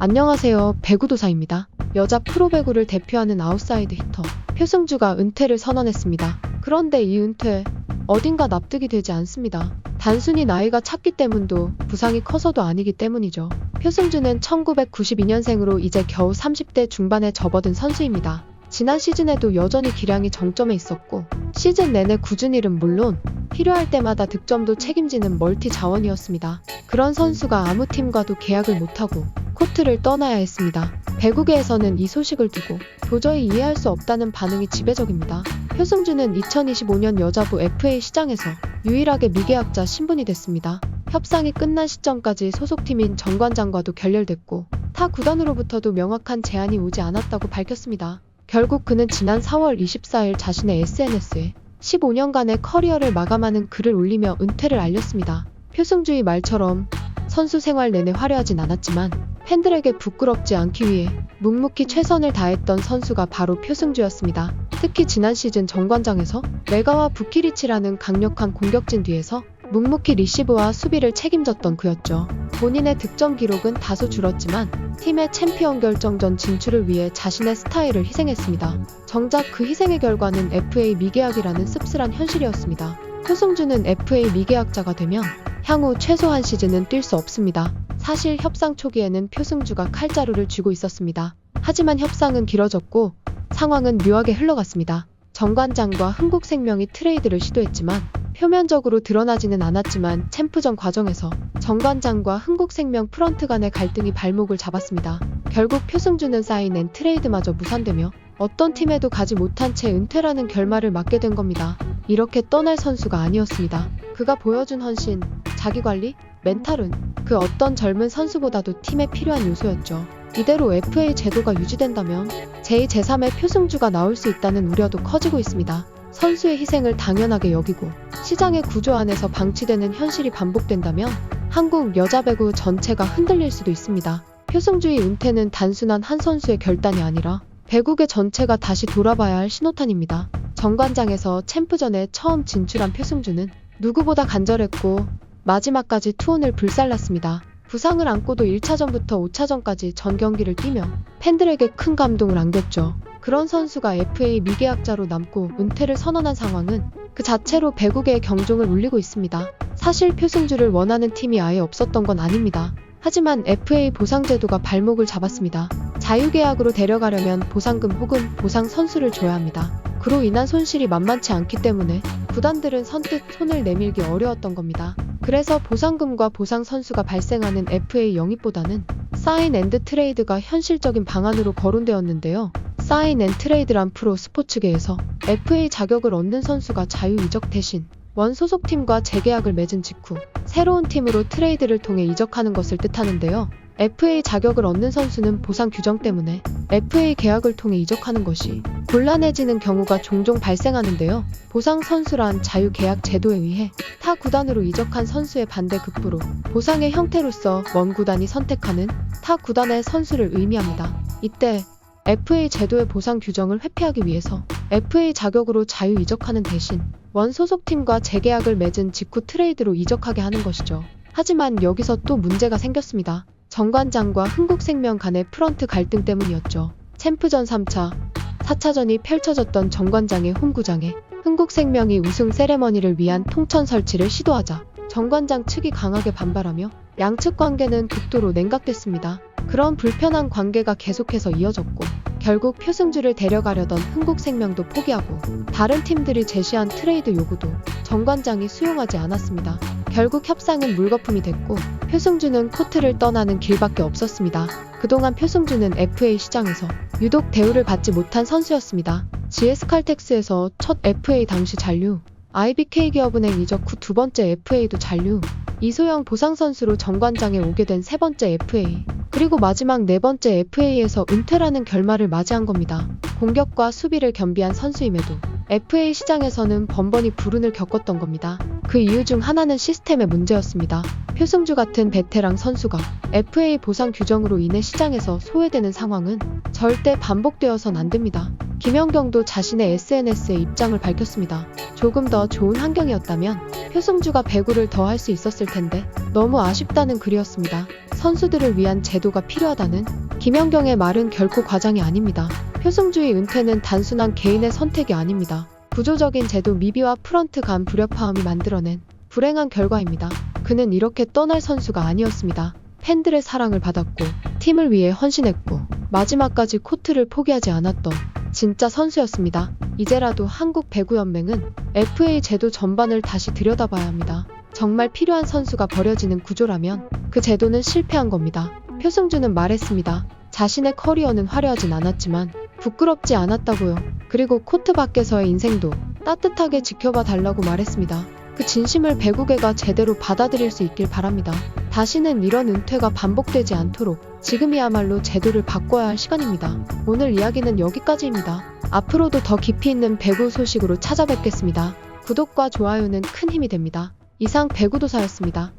안녕하세요. 배구도사입니다. 여자 프로배구를 대표하는 아웃사이드 히터 표승주가 은퇴를 선언했습니다. 그런데 이 은퇴 어딘가 납득이 되지 않습니다. 단순히 나이가 찼기 때문도 부상이 커서도 아니기 때문이죠. 표승주는 1992년생으로 이제 겨우 30대 중반에 접어든 선수입니다. 지난 시즌에도 여전히 기량이 정점에 있었고 시즌 내내 꾸준히 일은 물론 필요할 때마다 득점도 책임지는 멀티 자원이었습니다. 그런 선수가 아무 팀과도 계약을 못하고 코트를 떠나야 했습니다. 배구계에서는 이 소식을 두고 도저히 이해할 수 없다는 반응이 지배적입니다. 표승주는 2025년 여자부 FA 시장에서 유일하게 미계약자 신분이 됐습니다. 협상이 끝난 시점까지 소속팀인 정관장과도 결렬됐고 타 구단으로부터도 명확한 제안이 오지 않았다고 밝혔습니다. 결국 그는 지난 4월 24일 자신의 SNS에 15년간의 커리어를 마감하는 글을 올리며 은퇴를 알렸습니다. 표승주의 말처럼 선수 생활 내내 화려하진 않았지만 팬들에게 부끄럽지 않기 위해 묵묵히 최선을 다했던 선수가 바로 표승주였습니다. 특히 지난 시즌 정관장에서 메가와 부키리치라는 강력한 공격진 뒤에서 묵묵히 리시브와 수비를 책임졌던 그였죠. 본인의 득점 기록은 다소 줄었지만 팀의 챔피언 결정전 진출을 위해 자신의 스타일을 희생했습니다. 정작 그 희생의 결과는 FA 미계약이라는 씁쓸한 현실이었습니다. 표승주는 FA 미계약자가 되면 향후 최소 한 시즌은 뛸 수 없습니다. 사실 협상 초기에는 표승주가 칼자루를 쥐고 있었습니다. 하지만 협상은 길어졌고 상황은 묘하게 흘러갔습니다. 정관장과 흥국생명이 트레이드를 시도했지만 표면적으로 드러나지는 않았지만 챔프전 과정에서 정관장과 흥국생명 프런트 간의 갈등이 발목을 잡았습니다. 결국 표승주는 사인 앤 트레이드마저 무산되며 어떤 팀에도 가지 못한 채 은퇴라는 결말을 맞게 된 겁니다. 이렇게 떠날 선수가 아니었습니다. 그가 보여준 헌신, 자기관리, 멘탈은 그 어떤 젊은 선수보다도 팀에 필요한 요소였죠. 이대로 FA 제도가 유지된다면 제2, 제3의 표승주가 나올 수 있다는 우려도 커지고 있습니다. 선수의 희생을 당연하게 여기고 시장의 구조 안에서 방치되는 현실이 반복된다면 한국 여자배구 전체가 흔들릴 수도 있습니다. 표승주의 은퇴는 단순한 한 선수의 결단이 아니라 배구계 전체가 다시 돌아봐야 할 신호탄입니다. 정관장에서 챔프전에 처음 진출한 표승주는 누구보다 간절했고 마지막까지 투혼을 불살랐습니다. 부상을 안고도 1차전부터 5차전까지 전 경기를 뛰며 팬들에게 큰 감동을 안겼죠. 그런 선수가 FA 미계약자로 남고 은퇴를 선언한 상황은 그 자체로 배구계의 경종을 울리고 있습니다. 사실 표승주를 원하는 팀이 아예 없었던 건 아닙니다. 하지만 FA 보상제도가 발목을 잡았습니다. 자유계약으로 데려가려면 보상금 혹은 보상 선수를 줘야 합니다. 그로 인한 손실이 만만치 않기 때문에 구단들은 선뜻 손을 내밀기 어려웠던 겁니다. 그래서 보상금과 보상 선수가 발생하는 FA 영입보다는 사인 앤드 트레이드가 현실적인 방안으로 거론되었는데요. 사인 앤 트레이드란 프로 스포츠계에서 FA 자격을 얻는 선수가 자유 이적 대신 원 소속팀과 재계약을 맺은 직후 새로운 팀으로 트레이드를 통해 이적하는 것을 뜻하는데요. FA 자격을 얻는 선수는 보상 규정 때문에 FA 계약을 통해 이적하는 것이 곤란해지는 경우가 종종 발생하는데요. 보상 선수란 자유 계약 제도에 의해 타 구단으로 이적한 선수의 반대 급부로 보상의 형태로서 원 구단이 선택하는 타 구단의 선수를 의미합니다. 이때 FA 제도의 보상 규정을 회피하기 위해서 FA 자격으로 자유 이적하는 대신 원 소속팀과 재계약을 맺은 직후 트레이드로 이적하게 하는 것이죠. 하지만 여기서 또 문제가 생겼습니다. 정관장과 흥국생명 간의 프런트 갈등 때문이었죠. 챔프전 3차, 4차전이 펼쳐졌던 정관장의 홈구장에 흥국생명이 우승 세레머니를 위한 통천 설치를 시도하자 정관장 측이 강하게 반발하며 양측 관계는 극도로 냉각됐습니다. 그런 불편한 관계가 계속해서 이어졌고 결국 표승주를 데려가려던 흥국생명도 포기하고 다른 팀들이 제시한 트레이드 요구도 정관장이 수용하지 않았습니다. 결국 협상은 물거품이 됐고 표승주는 코트를 떠나는 길밖에 없었습니다. 그동안 표승주는 FA 시장에서 유독 대우를 받지 못한 선수였습니다. GS칼텍스에서 첫 FA 당시 잔류, IBK기업은행 이적 후 두 번째 FA도 잔류, 이소영 보상 선수로 정관장에 오게 된 세 번째 FA, 그리고 마지막 네 번째 FA에서 은퇴라는 결말을 맞이한 겁니다. 공격과 수비를 겸비한 선수임에도 FA 시장에서는 번번이 불운을 겪었던 겁니다. 그 이유 중 하나는 시스템의 문제였습니다. 표승주 같은 베테랑 선수가 FA 보상 규정으로 인해 시장에서 소외되는 상황은 절대 반복되어선 안 됩니다. 김연경도 자신의 SNS에 입장을 밝혔습니다. 조금 더 좋은 환경이었다면 표승주가 배구를 더 할 수 있었을 텐데 너무 아쉽다는 글이었습니다. 선수들을 위한 제도가 필요하다는 김연경의 말은 결코 과장이 아닙니다. 표승주의 은퇴는 단순한 개인의 선택이 아닙니다. 구조적인 제도 미비와 프런트 간 불협화음이 만들어낸 불행한 결과입니다. 그는 이렇게 떠날 선수가 아니었습니다. 팬들의 사랑을 받았고 팀을 위해 헌신했고 마지막까지 코트를 포기하지 않았던 진짜 선수였습니다. 이제라도 한국배구연맹은 FA 제도 전반을 다시 들여다봐야 합니다. 정말 필요한 선수가 버려지는 구조라면 그 제도는 실패한 겁니다. 표승주는 말했습니다. 자신의 커리어는 화려하진 않았지만 부끄럽지 않았다고요. 그리고 코트 밖에서의 인생도 따뜻하게 지켜봐 달라고 말했습니다. 그 진심을 배구계가 제대로 받아들일 수 있길 바랍니다. 다시는 이런 은퇴가 반복되지 않도록 지금이야말로 제도를 바꿔야 할 시간입니다. 오늘 이야기는 여기까지입니다. 앞으로도 더 깊이 있는 배구 소식으로 찾아뵙겠습니다. 구독과 좋아요는 큰 힘이 됩니다. 이상 배구도사였습니다.